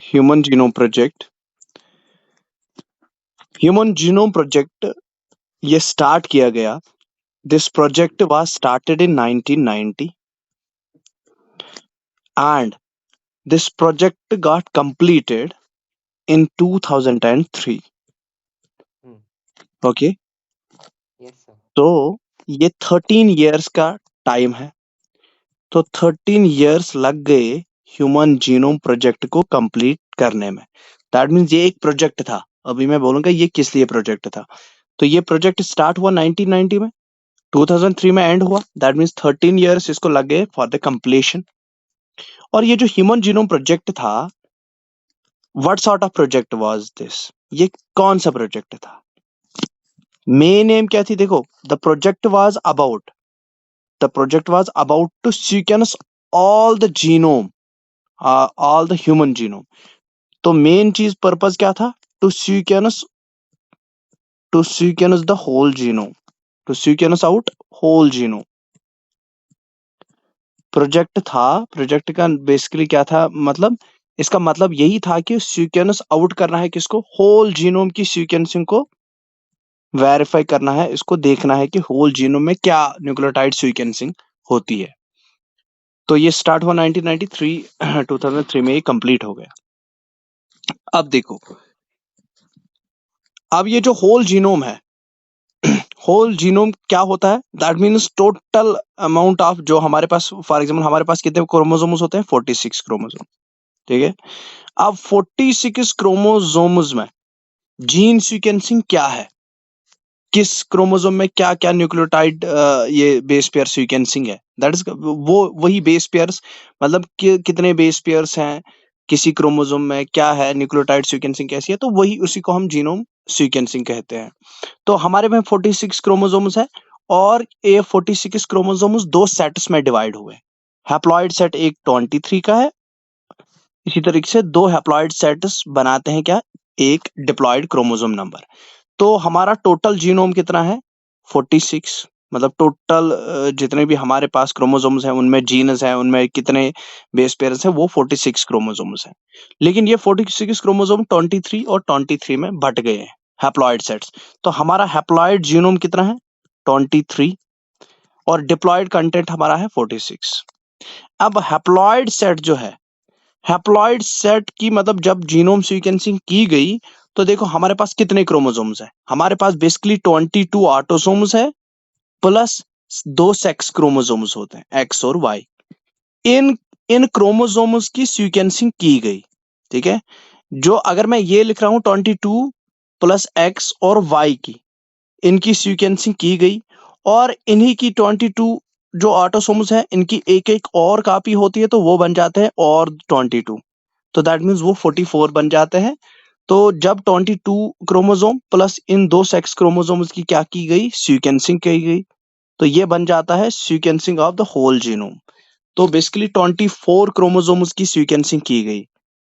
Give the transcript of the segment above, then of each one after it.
Human genome project. Human genome project ये start किया गया। This project was started in 1990 and this project got completed in 2003. Hmm. Okay, Yes, sir. तो ये 13 years का time है। तो 13 इयर्स लग गए ह्यूमन जीनोम प्रोजेक्ट को कंप्लीट करने में। दैट मीन्स ये एक प्रोजेक्ट था। अभी मैं बोलूंगा ये किस लिए प्रोजेक्ट था। तो ये प्रोजेक्ट स्टार्ट हुआ 1990 में, 2003 में एंड हुआ। दैट मीन्स 13 इयर्स इसको लग गए फॉर द कंप्लीशन। और ये जो ह्यूमन जीनोम प्रोजेक्ट था, what sort of project was this? ये कौन सा प्रोजेक्ट था? मेन एम क्या थी? देखो, the project was about to sequence all the genome, all the human genome. तो मेन चीज पर्पस क्या था? To sequence the whole genome, to sequence out whole genome project था। प्रोजेक्ट का बेसिकली क्या था मतलब? इसका मतलब यही था कि सीक्वेंस आउट करना है किसको? होल जीनोम की सीक्वेंसिंग को वेरीफाई करना है। इसको देखना है कि होल जीनोम में क्या न्यूक्लियोटाइड सीक्वेंसिंग होती है। तो ये स्टार्ट हुआ 1993, 2003 में ये कंप्लीट हो गया। अब देखो, अब ये जो होल जीनोम है, होल जीनोम क्या होता है? That means total amount of जो हमारे पास, फॉर एग्जांपल हमारे पास कितने क्रोमोसोम्स होते हैं? 46 क्रोमोसोम। ठीक है, अब 46 क्रोमोसोम्स में जीन सीक्वेंसिंग क्या है? किस क्रोमोसोम में क्या क्या न्यूक्लियोटाइड ये बेस पेयर सीक्वेंसिंग है? दैट इज वो वही बेस पेयर्स, मतलब कितने बेस पेयर्स हैं किसी क्रोमोसोम में, क्या है न्यूक्लियोटाइड सीक्वेंसिंग कैसी है, तो वही उसी को हम जीनोम सीक्वेंसिंग कहते हैं। तो हमारे में 46 क्रोमोसोम्स है और ये 46 क्रोमोसोम्स दो सेट्स में डिवाइड हुए। हैप्लॉइड सेट एक 23 का है, इसी तरीके से दो हैप्लॉइड सेट्स बनाते हैं क्या? एक डिप्लॉइड क्रोमोसोम नंबर। तो हमारा टोटल जीनोम कितना है? 46। मतलब टोटल जितने भी हमारे पास क्रोमोसोम्स हैं उनमें जीन्स हैं, उनमें कितने बेस पेयर्स हैं? वो 46 क्रोमोसोम्स हैं। लेकिन ये 46 क्रोमोसोम 23 और 23 में बट गए हैं, हैप्लॉइड सेट्स। तो हमारा हैप्लॉइड जीनोम कितना है? 23 और डिप्लॉइड कंटेंट हमारा है 46। अब हैप्लॉइड सेट जो है, हैप्लॉइड सेट की मतलब जब जीनोम सीक्वेंसिंग की गई तो देखो हमारे पास कितने क्रोमोसोम्स हैं? हमारे पास बेसिकली 22 ऑटोसोम्स है प्लस दो सेक्स क्रोमोसोम्स होते हैं, एक्स और वाई। इन इन क्रोमोसोम्स की सीक्वेंसिंग की गई। ठीक है, जो अगर मैं ये लिख रहा हूं 22 प्लस एक्स और वाई की, इनकी सीक्वेंसिंग की गई और इन्हीं की 22 जो ऑटोसोम्स है इनकी एक एक और कॉपी होती है, तो वो बन जाते हैं और 22। तो दैट मीन्स वो 44 बन जाते हैं। तो जब 22 क्रोमोसोम प्लस इन दो सेक्स क्रोमोसोम्स की क्या की गई? सीक्वेंसिंग की गई, तो ये बन जाता है sequencing of the whole genome. तो बेसिकली 24 क्रोमोसोम्स की सीक्वेंसिंग की गई,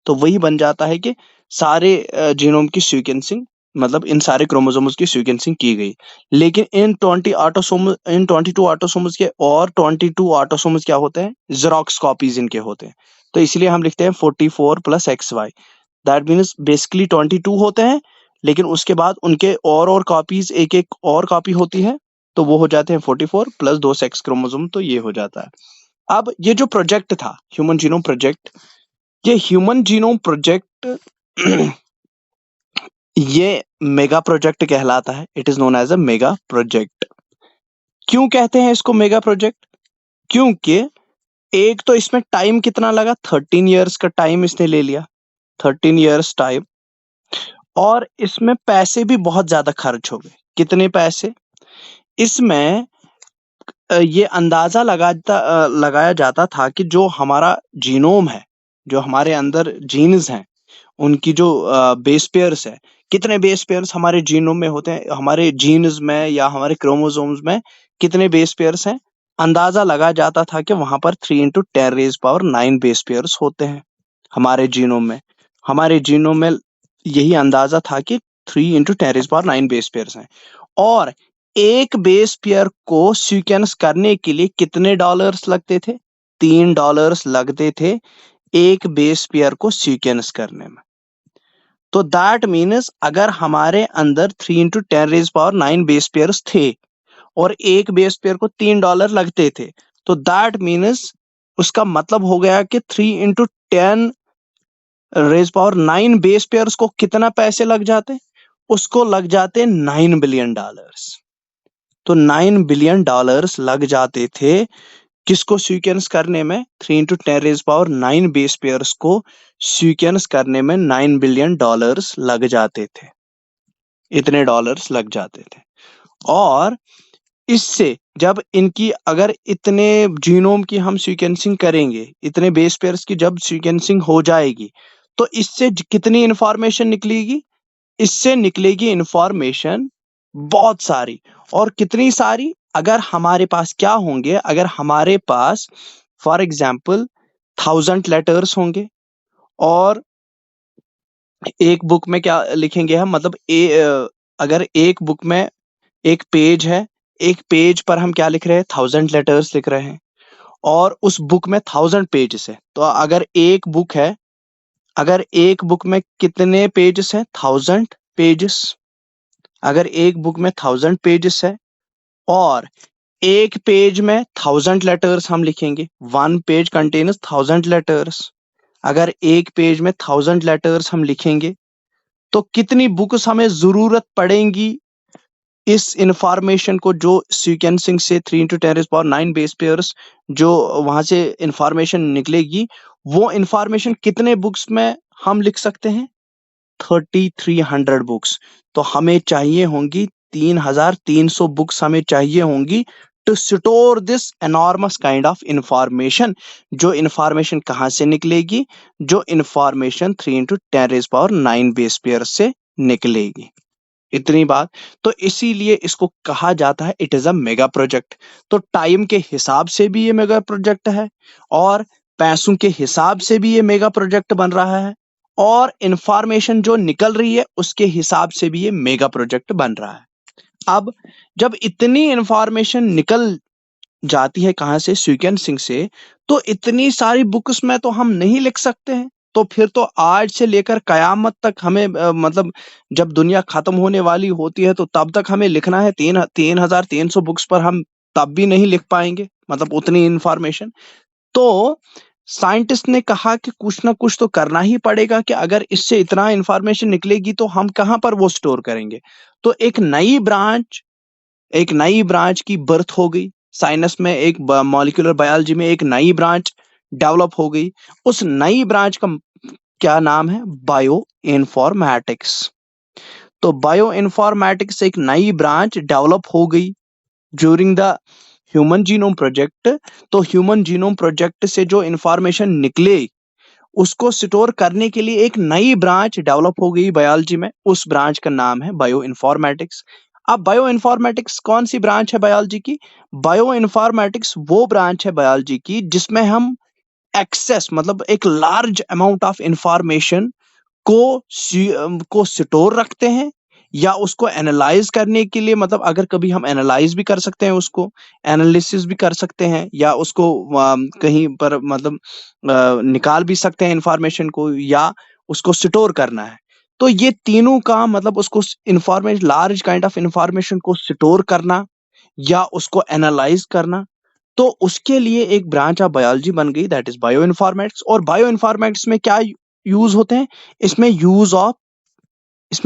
तो वही बन जाता है कि सारे जीनोम की सीक्वेंसिंग, मतलब इन सारे क्रोमोसोम्स की सीक्वेंसिंग की गई। लेकिन इन 22 ऑटोसोम्स के और 22 ऑटोसोम्स क्या होते हैं? जेरोक्स कॉपीज इनके होते हैं। तो इसलिए हम लिखते हैं 44 plus X Y. That means basically 22 होते हैं, लेकिन उसके बाद उनके और कॉपीज एक एक और कॉपी होती है, तो वो हो जाते हैं 44 प्लस दो सेक्स क्रोमोसोम, तो ये हो जाता है। अब ये जो प्रोजेक्ट था ह्यूमन जीनोम प्रोजेक्ट, ये ह्यूमन जीनोम प्रोजेक्ट ये मेगा प्रोजेक्ट कहलाता है। It is known as a mega project. क्यों कहते हैं इसको मेगा प्रोजेक्ट? क्योंकि एक तो इसमें टाइम कितना लगा? 13 इयर्स का टाइम इसने ले लिया, 13 इयर्स टाइम। और इसमें पैसे भी बहुत ज्यादा खर्च हो गए। कितने पैसे? इसमें ये अंदाजा लगाया जाता था कि जो हमारा जीनोम है, जो हमारे अंदर जीन्स हैं, उनकी जो बेस पेयर्स है, कितने बेस पेयर्स हमारे जीनोम में होते हैं, हमारे जीन्स में या हमारे क्रोमोसोम्स में कितने बेस पेयर्स हैं? अंदाजा लगाया जाता था कि वहां पर 3 × 10⁹ बेस पेयर्स होते हैं हमारे जीनोम में। हमारे जीनोम में यही अंदाजा था कि 3 × 10⁹ बेस पेयर्स हैं। और एक बेस पेयर को सीक्वेंस करने के लिए कितने डॉलर्स लगते थे? $3 लगते थे एक बेस पेयर को सीक्वेंस करने में। तो दैट मीन्स अगर हमारे अंदर 3 into 10 raised power 9 base pairs थे और एक बेस पेयर को $3 लगते थे, तो दैट मीन्स उसका मतलब हो गया कि 3 into 10 raised power 9 base pairs को कितना पैसे लग जाते? उसको लग जाते $9 billion। तो $9 billion लग जाते थे किसको सीक्वेंस करने में? 3 into 10 raised power 9 base pairs को सीक्वेंस करने में $9 billion लग जाते थे। इतने डॉलर्स लग जाते थे। और इससे जब इनकी अगर इतने जीनोम की हम सीक्वेंसिंग करेंगे, इतने बेस पेयर्स की जब सीक्वेंसिंग हो जाएगी, तो इससे कितनी इंफॉर्मेशन निकलेगी? इससे निकलेगी इंफॉर्मेशन बहुत सारी। और कितनी सारी? अगर हमारे पास क्या होंगे? अगर हमारे पास फॉर एग्जाम्पल 1000 लेटर्स होंगे और एक बुक में क्या लिखेंगे हम? मतलब अगर एक बुक में एक पेज है, एक पेज पर हम क्या लिख रहे हैं? 1000 लेटर्स लिख रहे हैं और उस बुक में 1000 पेजेस है। तो अगर एक बुक है, अगर एक बुक में कितने पेजेस हैं? 1000 पेजेस। अगर एक बुक में 1000 पेजेस है और एक पेज में 1000 लेटर्स हम लिखेंगे, 1 पेज कंटेन्स 1000 लेटर्स। अगर एक पेज में 1000 लेटर्स हम लिखेंगे, तो कितनी बुक्स हमें जरूरत पड़ेंगी इस इंफॉर्मेशन को, जो सीक्वेंसिंग से 3 into 10 raised power 9 base pairs जो वहां से इंफॉर्मेशन निकलेगी, वो इंफॉर्मेशन कितने बुक्स में हम लिख सकते हैं? 3300 बुक्स। तो हमें चाहिए होंगी 3300 बुक्स हमें चाहिए होंगी to store this enormous kind of information. जो इंफॉर्मेशन कहां से निकलेगी? जो information 3 into 10 raised power 9 base pair से निकलेगी। इतनी बात। तो इसीलिए इसको कहा जाता है it is a mega project. तो टाइम के हिसाब से भी ये मेगा प्रोजेक्ट है और पैसों के हिसाब से भी ये मेगा प्रोजेक्ट बन रहा है और इंफॉर्मेशन जो निकल रही है उसके हिसाब से भी ये मेगा प्रोजेक्ट बन रहा है। अब जब इतनी इंफॉर्मेशन निकल जाती है कहां से? सीक्वेंसिंग से। तो इतनी सारी बुक्स में तो हम नहीं लिख सकते हैं। तो फिर तो आज से लेकर कयामत तक हमें मतलब जब दुनिया खत्म होने वाली होती है तो तब तक हमें लिखना है 3300 बुक्स पर, हम तब भी नहीं लिख पाएंगे मतलब उतनी इंफॉर्मेशन। तो साइंटिस्ट ने कहा कि कुछ ना कुछ तो करना ही पड़ेगा कि अगर इससे इतना इंफॉर्मेशन निकलेगी तो हम कहां पर वो स्टोर करेंगे। तो एक नई ब्रांच की बर्थ हो गई साइंस में, एक मॉलिक्यूलर बायोलॉजी में एक नई ब्रांच डेवलप हो गई। उस नई ब्रांच का क्या नाम है? Bio informatics. तो बायो इन्फॉर्मेटिक्स एक नई ब्रांच डेवलप हो गई during the human genome project. तो ह्यूमन जीनोम प्रोजेक्ट से जो इंफॉर्मेशन निकले उसको स्टोर करने के लिए एक नई ब्रांच डेवलप हो गई बायोलॉजी में। उस ब्रांच का नाम है बायो इन्फॉर्मेटिक्स। अब बायो इन्फॉर्मेटिक्स कौन सी ब्रांच है बायोलॉजी की? बायो इन्फॉर्मेटिक्स वो ब्रांच है बायोलॉजी की जिसमें हम एक्सेस मतलब एक लार्ज अमाउंट ऑफ इंफॉर्मेशन को स्टोर रखते हैं या उसको एनालाइज करने के लिए, मतलब अगर कभी हम एनालाइज भी कर सकते हैं, उसको एनालिसिस भी कर सकते हैं या उसको कहीं पर मतलब निकाल भी सकते हैं इंफॉर्मेशन को, या उसको स्टोर करना है। तो ये तीनों का मतलब उसको information, large kind of information को स्टोर करना या उसको एनालाइज करना, तो उसके लिए एक ब्रांच ऑफ बायोलॉजी बन गई दैट इज बायो इन्फॉर्मेटिक्स। और बायो इन्फॉर्मेटिक्स में क्या यूज होते हैं? इसमें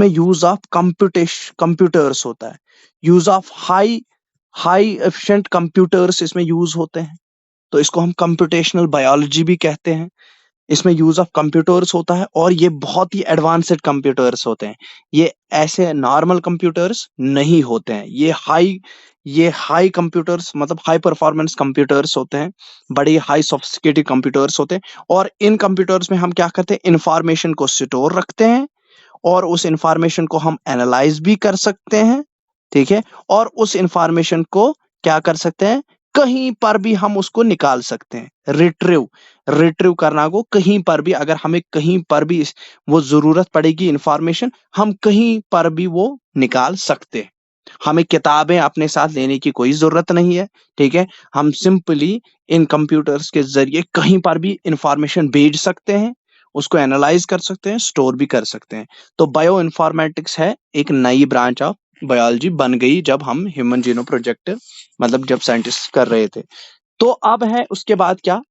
यूज ऑफ कंप्यूटर्स होता है। Use of high efficient computers इसमें यूज होते हैं। तो इसको हम कंप्यूटेशनल बायोलॉजी भी कहते हैं। इसमें यूज ऑफ कंप्यूटर्स होता है और ये बहुत ही एडवांस्ड कंप्यूटर्स होते हैं। ये ऐसे नॉर्मल कंप्यूटर्स नहीं होते हैं। ये हाई कंप्यूटर्स मतलब हाई परफॉर्मेंस कंप्यूटर्स होते हैं, बड़े हाई सोफिस्टिकेटेड कंप्यूटर्स होते हैं। और इन कंप्यूटर्स में हम क्या करते हैं? इंफॉर्मेशन को स्टोर रखते हैं और उस इंफॉर्मेशन को हम एनालाइज भी कर सकते हैं, ठीक है। और उस इंफॉर्मेशन को क्या कर सकते हैं? कहीं पर भी हम उसको निकाल सकते हैं। रिट्रीव करना को कहीं पर भी, अगर हमें कहीं पर भी वो जरूरत पड़ेगी इंफॉर्मेशन, हम कहीं पर भी वो निकाल सकते हैं, हमें किताबें अपने साथ लेने की कोई जरूरत नहीं है, ठीक है। हम सिंपली इन कंप्यूटर्स के जरिए कहीं पर भी इंफॉर्मेशन भेज सकते हैं, उसको एनालाइज कर सकते हैं, स्टोर भी कर सकते हैं। तो बायो इन्फॉर्मेटिक्स है एक नई ब्रांच ऑफ बायोलॉजी बन गई जब हम ह्यूमन जीनोम प्रोजेक्ट मतलब जब साइंटिस्ट कर रहे थे। तो अब है उसके बाद क्या,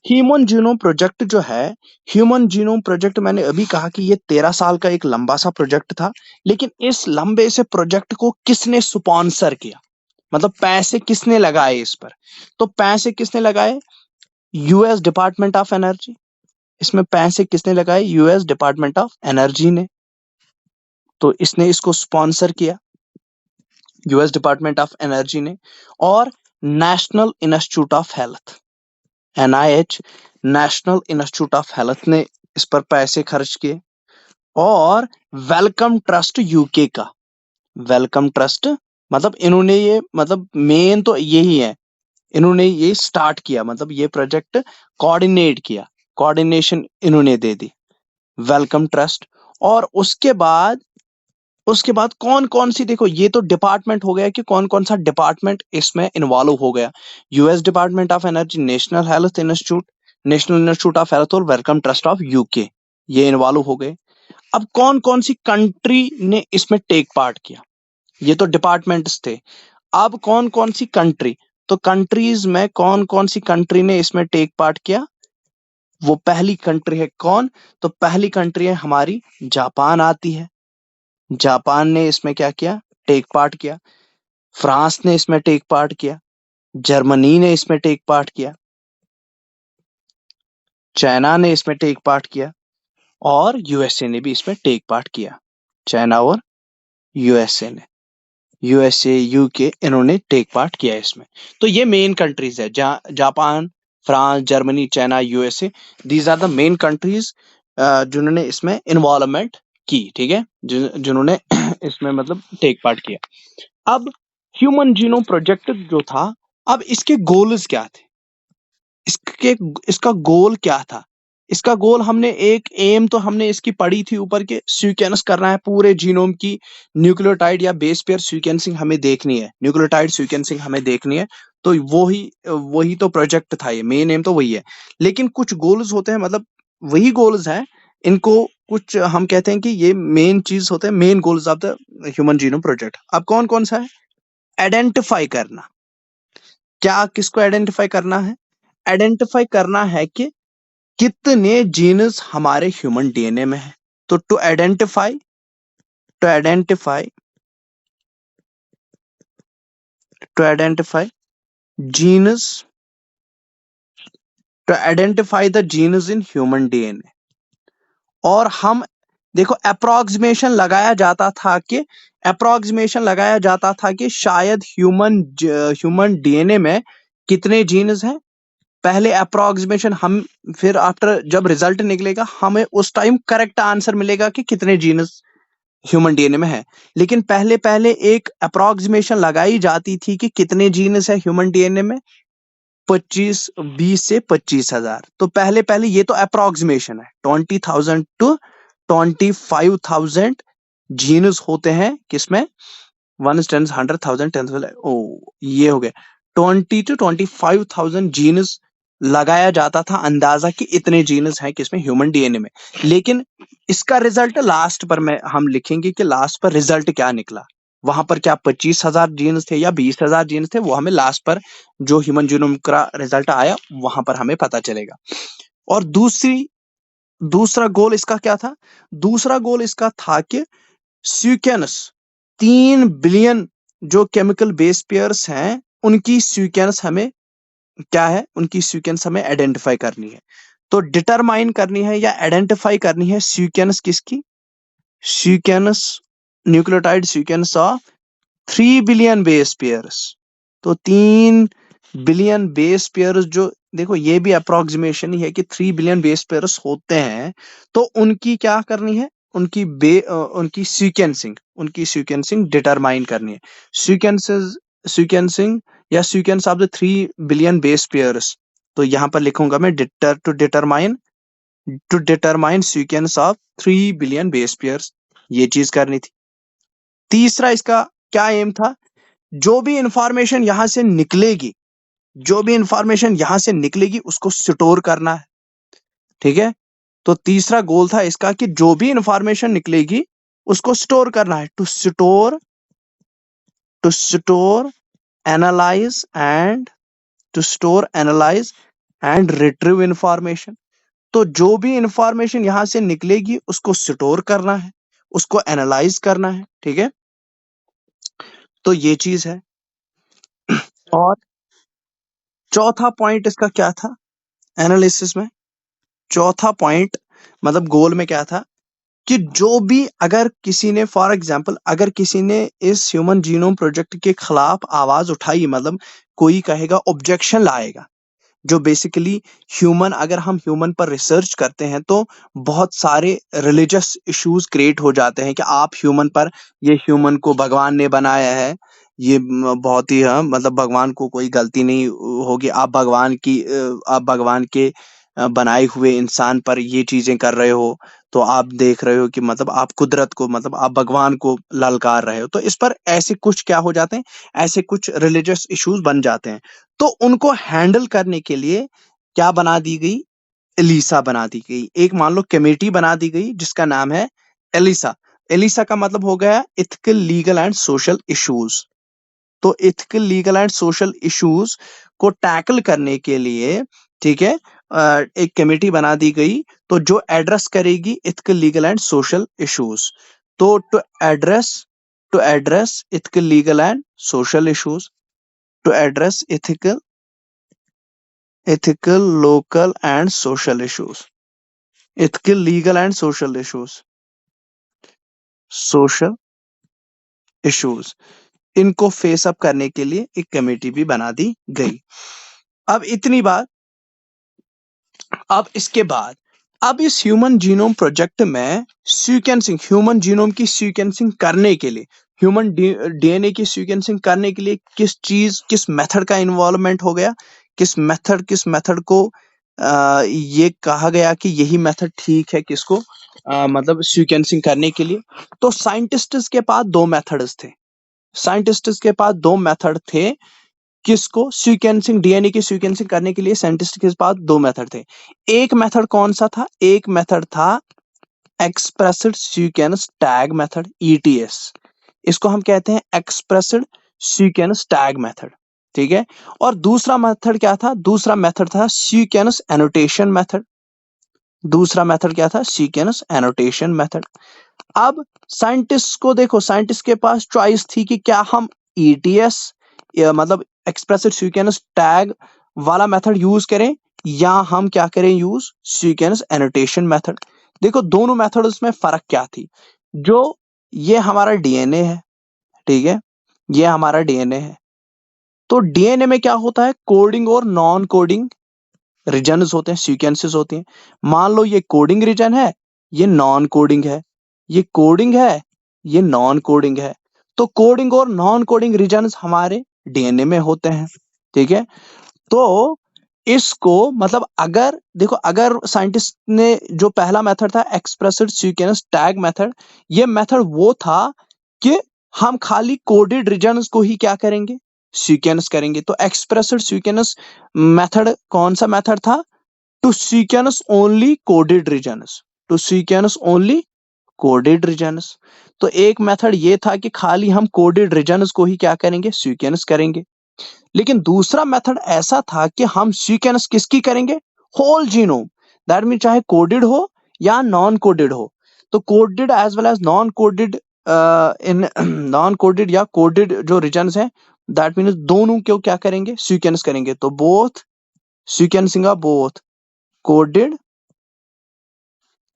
ह्यूमन जीनोम प्रोजेक्ट जो है, ह्यूमन जीनोम प्रोजेक्ट मैंने अभी कहा कि ये 13 साल का एक लंबा सा प्रोजेक्ट था, लेकिन इस लंबे से प्रोजेक्ट को किसने स्पॉन्सर किया, मतलब पैसे किसने लगाए इस पर। तो पैसे किसने लगाए, यूएस डिपार्टमेंट ऑफ एनर्जी। इसमें पैसे किसने लगाए, यूएस डिपार्टमेंट ऑफ एनर्जी ने। तो इसने इसको स्पॉन्सर किया, यूएस डिपार्टमेंट ऑफ एनर्जी ने। और national institute of health, NIH, national institute of health ने इस पर पैसे खर्च किए। और वेलकम ट्रस्ट यूके का, वेलकम ट्रस्ट मतलब इन्होंने ये मतलब मेन तो यही है, इन्होंने ये स्टार्ट किया, मतलब ये प्रोजेक्ट कोऑर्डिनेट किया, कोऑर्डिनेशन इन्होंने दे दी, वेलकम ट्रस्ट। और उसके बाद कौन कौन सी, देखो ये तो डिपार्टमेंट हो गया कि कौन कौन सा डिपार्टमेंट इसमें इन्वॉल्व हो गया, US department of energy, national health institute, national institute of health और वेलकम ट्रस्ट ऑफ यूके, ये इन्वॉल्व हो गए। अब कौन कौन सी कंट्री ने इसमें टेक पार्ट किया, ये तो डिपार्टमेंट्स थे। अब कौन कौन सी कंट्री, तो कंट्रीज में कौन कौन सी कंट्री ने इसमें टेक पार्ट किया, वो पहली कंट्री है कौन, तो पहली कंट्री है हमारी जापान आती है। जापान ने इसमें क्या किया, टेक पार्ट किया। फ्रांस ने इसमें टेक पार्ट किया, जर्मनी ने इसमें टेक पार्ट किया, चाइना ने इसमें टेक पार्ट किया और यूएसए ने भी इसमें टेक पार्ट किया। चाइना और यूएसए ने, यूएसए यूके इन्होंने टेक पार्ट किया इसमें। तो ये मेन कंट्रीज है, Japan, France, Germany, China, USA, these are the main countries जिन्होंने इसमें इन्वॉल्वमेंट की, ठीक है, जिन्होंने इसमें मतलब टेक पार्ट किया। अब ह्यूमन जीनोम प्रोजेक्ट जो था, अब इसके गोल्स क्या थे, इसके इसका गोल क्या था, इसका गोल हमने एक एम तो हमने इसकी पढ़ी थी ऊपर के, सीक्वेंस करना है पूरे जीनोम की, न्यूक्लियोटाइड या बेस पेयर सीक्वेंसिंग हमें देखनी है, न्यूक्लियोटाइड सीक्वेंसिंग हमें देखनी है। तो वही तो प्रोजेक्ट था, ये मेन एम तो वही है। लेकिन कुछ गोल्स होते हैं, मतलब वही गोल्स हैं, इनको कुछ हम कहते हैं कि ये मेन चीज होते हैं, main goals of the human genome project. अब कौन कौन सा है, आइडेंटिफाई करना, क्या किसको आइडेंटिफाई करना है, आइडेंटिफाई करना है कि कितने जीन्स हमारे ह्यूमन डीएनए में है। तो to identify genes, to identify the genes in human DNA. और हम देखो अप्रोक्सीमेशन लगाया जाता था कि शायद ह्यूमन डीएनए में कितने जीन्स हैं, पहले अप्रोक्सीमेशन हम, फिर आफ्टर जब रिजल्ट निकलेगा हमें उस टाइम करेक्ट आंसर मिलेगा कि कितने जीन्स ह्यूमन डीएनए में है। लेकिन पहले पहले एक अप्रोक्सीमेशन लगाई जाती थी कि कितने जीन्स है ह्यूमन डीएनए में, 20 से 25,000। तो पहले पहले ये तो अप्रोक्सीमेशन है, 20,000 टू 25,000 जीन्स होते हैं किसमें, 1 10 100,000 10,000, ओ ये हो गया 20 to 25,000 जीन्स लगाया जाता था अंदाजा कि इतने जीन्स हैं किसमें, ह्यूमन डीएनए में। लेकिन इसका रिजल्ट लास्ट पर में हम लिखेंगे कि लास्ट पर रिजल्ट क्या निकला, वहां पर क्या 25,000 जीन्स थे या 20,000 जीन्स थे, वो हमें लास्ट पर जो ह्यूमन जीनोम का रिजल्ट आया वहां पर हमें पता चलेगा। और दूसरा गोल इसका क्या था, दूसरा गोल इसका था कि सीक्वेंस 3 बिलियन जो केमिकल बेस पेयर्स हैं उनकी सीक्वेंस हमें क्या है, उनकी सीक्वेंस हमें आइडेंटिफाई करनी है। तो डिटरमाइन करनी है या आइडेंटिफाई करनी है सीक्वेंस किसकी, sequence, nucleotide sequence of 3 billion base pairs. तो 3 बिलियन बेस पेयर्स जो, देखो ये भी अप्रोक्सीमेशन ही है कि 3 बिलियन बेस पेयर्स होते हैं, तो उनकी क्या करनी है, उनकी सीक्वेंसिंग डिटरमाइन करनी है। सीक्वेंसिंग या sequence of the 3 billion base pairs, तो यहां पर लिखूंगा मैं to determine sequence of 3 billion base pairs, ये चीज करनी थी। तीसरा इसका क्या एम था? जो भी इंफॉर्मेशन यहां से निकलेगी, जो भी इंफॉर्मेशन यहां से निकलेगी उसको स्टोर करना है, ठीक है। तो तीसरा गोल था इसका कि जो भी इंफॉर्मेशन निकलेगी उसको स्टोर करना है, to store analyse and to store analyse and retrieve information. तो जो भी इंफॉर्मेशन यहां से निकलेगी उसको स्टोर करना है, उसको एनालाइज करना है, ठीक है। तो ये चीज है। और चौथा पॉइंट इसका क्या था एनालिसिस में? चौथा पॉइंट मतलब गोल में क्या था कि जो भी अगर किसी ने फॉर एग्जांपल अगर किसी ने इस ह्यूमन जीनोम प्रोजेक्ट के खिलाफ आवाज उठाई, मतलब कोई कहेगा, ऑब्जेक्शन लाएगा, जो बेसिकली ह्यूमन, अगर हम ह्यूमन पर रिसर्च करते हैं तो बहुत सारे रिलीजियस इश्यूज क्रिएट हो जाते हैं कि आप ह्यूमन पर, ये ह्यूमन को भगवान ने बनाया है, ये बहुत ही मतलब भगवान को कोई गलती नहीं होगी, आप भगवान के बनाए हुए इंसान पर ये चीजें कर रहे हो, तो आप देख रहे हो कि मतलब आप कुदरत को, मतलब आप भगवान को ललकार रहे हो। तो इस पर ऐसे कुछ क्या हो जाते हैं, ऐसे कुछ रिलीजियस इश्यूज बन जाते हैं। तो उनको हैंडल करने के लिए क्या बना दी गई? एलिसा बना दी गई। एक मान लो कमेटी बना दी गई जिसका नाम है एलिसा। एलिसा का मतलब हो गया ethical, legal and social issues. तो ethical, legal and social issues को टैकल करने के लिए, ठीक है, एक कमेटी बना दी गई, तो जो एड्रेस करेगी ethical, legal and social issues. तो to address ethical, legal and social issues, to address ethical, local and social issues, ethical, legal and social issues, इनको फेस अप करने के लिए एक कमेटी भी बना दी गई। अब इतनी बात। अब इसके बाद, अब इस ह्यूमन जीनोम प्रोजेक्ट में सीक्वेंसिंग, ह्यूमन जीनोम की सीक्वेंसिंग करने के लिए, ह्यूमन डीएनए की सीक्वेंसिंग करने के लिए किस मेथड का इन्वॉल्वमेंट हो गया, किस मेथड को ये कहा गया कि यही मेथड ठीक है किसको मतलब सीक्वेंसिंग करने के लिए। तो साइंटिस्ट्स के पास दो मेथड्स थे, साइंटिस्ट्स के पास दो मेथड थे किसको सीक्वेंसिंग, डीएनए की सीक्वेंसिंग करने के लिए साइंटिस्ट के पास दो मेथड थे। एक मेथड कौन सा था? एक मेथड था expressed sequence tag method, ETS. इसको हम कहते हैं एक्सप्रेस्ड सीक्वेंस टैग मेथड, ठीक है। और दूसरा मेथड क्या था? दूसरा मेथड था सीक्वेंस एनोटेशन मेथड। दूसरा मेथड क्या था? Sequence annotation method. अब साइंटिस्ट को देखो, साइंटिस्ट के पास चॉइस थी कि क्या हम ईटीएस मतलब एक्सप्रेसिव सीक्वेंस टैग वाला मेथड यूज करें या हम क्या करें यूज सीक्वेंस एनोटेशन मेथड। देखो दोनों मेथड्स में फर्क क्या थी। जो ये हमारा डीएनए है, ठीक है, ये हमारा डीएनए है। तो डीएनए में क्या होता है? कोडिंग और नॉन कोडिंग रीजन्स होते हैं, सीक्वेंसेस होती हैं। मान लो ये कोडिंग रीजन है, ये नॉन कोडिंग है, ये कोडिंग है, ये नॉन कोडिंग है। तो कोडिंग और नॉन कोडिंग रीजन्स हमारे डीएनए में होते हैं, ठीक है। तो इसको मतलब अगर देखो, अगर साइंटिस्ट ने जो पहला मेथड था एक्सप्रेस्ड सीक्वेंस टैग मेथड, ये मेथड वो था कि हम खाली कोडेड रीजन्स को ही क्या करेंगे? सीक्वेंस करेंगे। तो एक्सप्रेस्ड सीक्वेंस मेथड कौन सा मेथड था? To sequence only coded regions, to sequence only coded regions. तो एक मेथड ये था कि खाली हम कोडेड रीजन्स को ही क्या करेंगे? सीक्वेंस करेंगे। लेकिन दूसरा मेथड ऐसा था कि हम सीक्वेंस किसकी करेंगे? Whole genome. दैट मीन चाहे कोडेड हो या नॉन कोडेड हो। तो coded as well as non coded, इन नॉन कोडेड या कोडेड जो रीजन्स हैं, दैट मीन दोनों को क्या करेंगे? सीक्वेंस करेंगे। तो both sequencing of both coded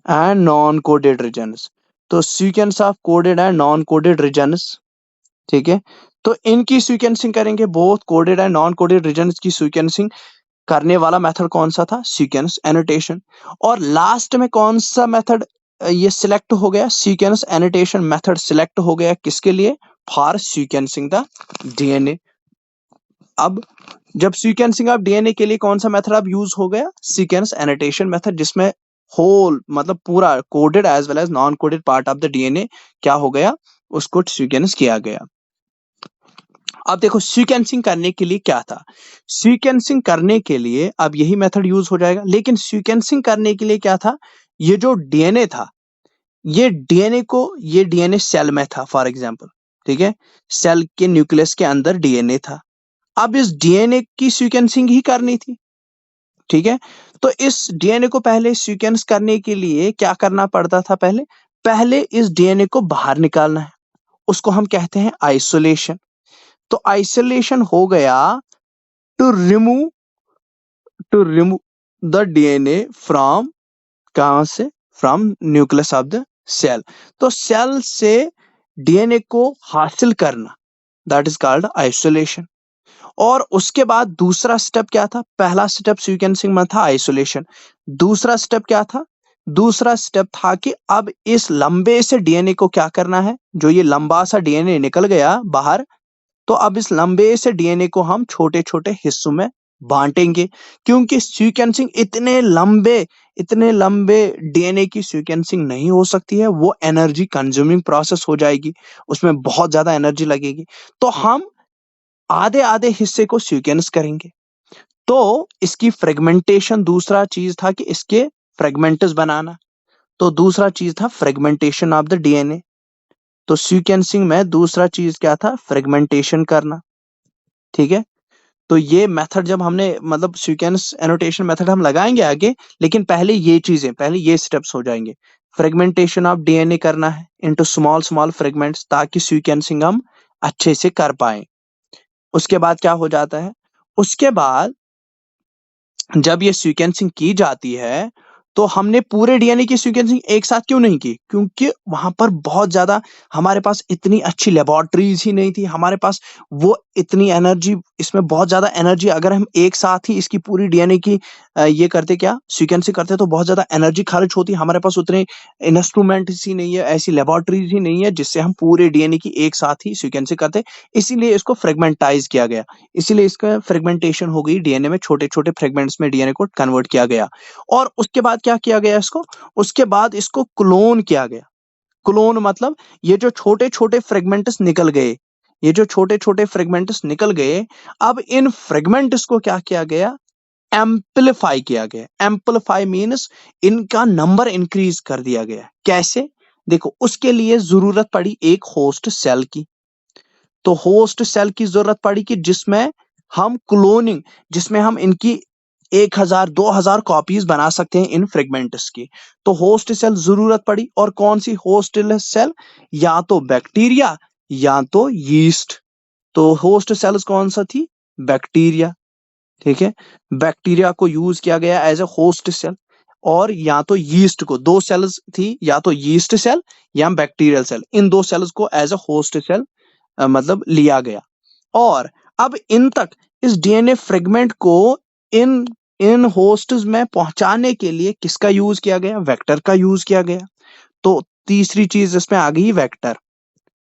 and non coded regions. तो sequence of coded and non coded regions, ठीक है। तो इनकी सीक्वेंसिंग करेंगे, both coded and non coded regions की सीक्वेंसिंग करने वाला मेथड कौन सा था? Sequence annotation. और लास्ट में कौन सा मेथड ये सिलेक्ट हो गया? सीक्वेंस एनोटेशन मेथड सिलेक्ट हो गया किसके लिए? For sequencing the DNA. अब जब सीक्वेंसिंग ऑफ डीएनए के लिए कौन सा मेथड अब यूज हो गया? सीक्वेंस एनोटेशन मेथड, जिसमें होल मतलब पूरा coded as well as non coded part of the DNA क्या हो गया? उसको सीक्वेंस किया गया। अब देखो सीक्वेंसिंग करने के लिए क्या था, सीक्वेंसिंग करने के लिए अब यही मेथड यूज हो जाएगा, लेकिन सीक्वेंसिंग करने के लिए क्या था, ये जो डीएनए था, ये डीएनए सेल में था फॉर एग्जांपल, ठीक है, सेल के न्यूक्लियस के अंदर डीएनए था। अब इस डीएनए की सीक्वेंसिंग ही करनी थी, ठीक है। तो इस डीएनए को पहले सीक्वेंस करने के लिए क्या करना पड़ता था, पहले इस डीएनए को बाहर निकालना है, उसको हम कहते हैं आइसोलेशन। तो आइसोलेशन हो गया to remove the DNA from, कहां से, from nucleus of the cell. तो सेल से डीएनए को हासिल करना, दैट इज कॉल्ड आइसोलेशन। और उसके बाद दूसरा स्टेप क्या था, पहला स्टेप सीक्वेंसिंग में था आइसोलेशन, दूसरा स्टेप क्या था, दूसरा स्टेप था कि अब इस लंबे से डीएनए को क्या करना है, जो ये लंबा सा डीएनए निकल गया बाहर, तो अब इस लंबे से डीएनए को हम छोटे छोटे हिस्सों में बांटेंगे, क्योंकि सीक्वेंसिंग इतने लंबे डीएनए की सीक्वेंसिंग नहीं हो सकती है, वो एनर्जी कंज्यूमिंग प्रोसेस हो जाएगी, उसमें बहुत ज्यादा एनर्जी लगेगी। तो हम आधे आधे हिस्से को सीक्वेंस करेंगे। तो इसकी फ्रेगमेंटेशन, दूसरा चीज था कि इसके फ्रेगमेंट्स बनाना, तो दूसरा चीज था फ्रेगमेंटेशन ऑफ द डीएनए। तो सीक्वेंसिंग में दूसरा चीज क्या था, फ्रेगमेंटेशन करना, ठीक है। तो ये मेथड जब हमने, मतलब सीक्वेंस एनोटेशन मेथड हम लगाएंगे आगे, लेकिन पहले ये चीजें, पहले ये स्टेप्स हो जाएंगे। फ्रेगमेंटेशन ऑफ डीएनए करना है इनटू स्मॉल स्मॉल फ्रेगमेंट्स, ताकि सीक्वेंसिंग हम अच्छे से कर पाए। उसके बाद क्या हो जाता है, उसके बाद जब ये सीक्वेंसिंग की जाती है, तो हमने पूरे डीएनए की सीक्वेंसिंग एक साथ क्यों नहीं की, क्योंकि वहां पर बहुत ज्यादा, हमारे पास इतनी अच्छी लेबोरेटरीज ही नहीं थी, हमारे पास वो इतनी एनर्जी, इसमें बहुत ज्यादा एनर्जी, अगर हम एक साथ ही इसकी पूरी डीएनए की ये करते, क्या सीक्वेंसिंग करते, तो बहुत ज्यादा एनर्जी खर्च होती, हमारे पास उतने इंस्ट्रूमेंट्स ही नहीं है, ऐसी लेबोरेटरीज ही नहीं है जिससे हम पूरे डीएनए की एक साथ ही सीक्वेंसिंग करते, इसीलिए इसको फ्रेगमेंटाइज किया गया, इसीलिए इसका फ्रेगमेंटेशन हो गई, डीएनए में छोटे छोटे फ्रेगमेंट्स में डीएनए को कन्वर्ट किया गया। और उसके बाद क्या किया गया इसको, उसके बाद इसको क्लोन किया गया। क्लोन मतलब ये जो छोटे छोटे फ्रेगमेंट्स निकल गए, ये जो छोटे छोटे फ्रेगमेंट्स निकल गए, अब इन फ्रेगमेंट्स को क्या किया गया, एम्पलीफाई किया गया। एम्पलीफाई मीन्स इनका नंबर इंक्रीज कर दिया गया। कैसे, देखो, उसके लिए जरूरत पड़ी एक होस्ट सेल की। तो होस्ट सेल की जरूरत पड़ी कि जिसमें हम क्लोनिंग, जिसमें हम इनकी 1000 2000 कॉपीज बना सकते हैं इन फ्रेगमेंट्स की। तो होस्ट सेल जरूरत पड़ी, और कौन सी होस्ट सेल, या तो बैक्टीरिया या तो यीस्ट। तो होस्ट सेल्स कौन सा थी, बैक्टीरिया, ठीक है। बैक्टीरिया को यूज किया गया एज ए होस्ट सेल, और या तो यीस्ट को, दो सेल्स थी, या तो यीस्ट सेल या बैक्टीरियल सेल, इन दो सेल्स को एज ए होस्ट सेल मतलब लिया गया। और अब इन तक, इस डीएनए फ्रेगमेंट को इन इन होस्ट्स में पहुंचाने के लिए किसका यूज किया गया, वेक्टर का यूज किया गया। तो तीसरी चीज इसमें आ गई वेक्टर,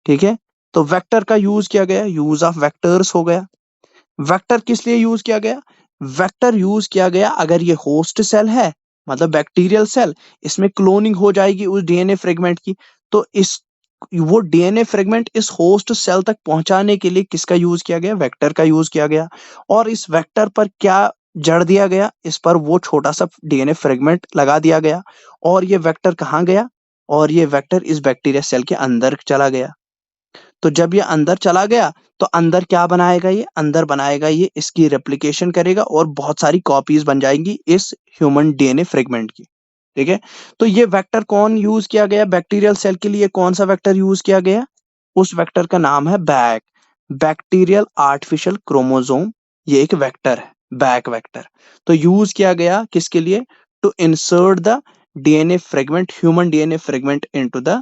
ठीक है। तो वेक्टर का यूज किया गया, यूज ऑफ वेक्टर्स हो गया। वेक्टर किस लिए यूज किया गया, वेक्टर यूज किया गया, अगर ये होस्ट सेल है, मतलब बैक्टीरियल सेल, इसमें क्लोनिंग हो जाएगी उस डीएनए फ्रेगमेंट की, तो इस वो डीएनए फ्रेगमेंट इस होस्ट सेल तक पहुंचाने के लिए किसका यूज किया गया, वेक्टर का यूज किया गया। और इस वेक्टर पर क्या जड़ दिया गया, इस पर वो छोटा सा डीएनए फ्रेगमेंट लगा दिया गया, और ये वेक्टर कहाँ गया, और ये वेक्टर इस बैक्टीरिया सेल के अंदर चला गया। तो जब ये अंदर चला गया, तो अंदर क्या बनाएगा, ये अंदर बनाएगा, ये इसकी रेप्लिकेशन करेगा, और बहुत सारी कॉपीज बन जाएंगी इस ह्यूमन डीएनए फ्रेगमेंट की, ठीक है। तो ये वेक्टर कौन यूज किया गया, बैक्टीरियल सेल के लिए कौन सा वेक्टर यूज किया गया, उस वेक्टर का नाम है बैक, बैक्टीरियल आर्टिफिशियल क्रोमोसोम, ये एक वेक्टर है, बैक वेक्टर। तो यूज किया गया किसके लिए, to insert the DNA fragment, human DNA fragment into the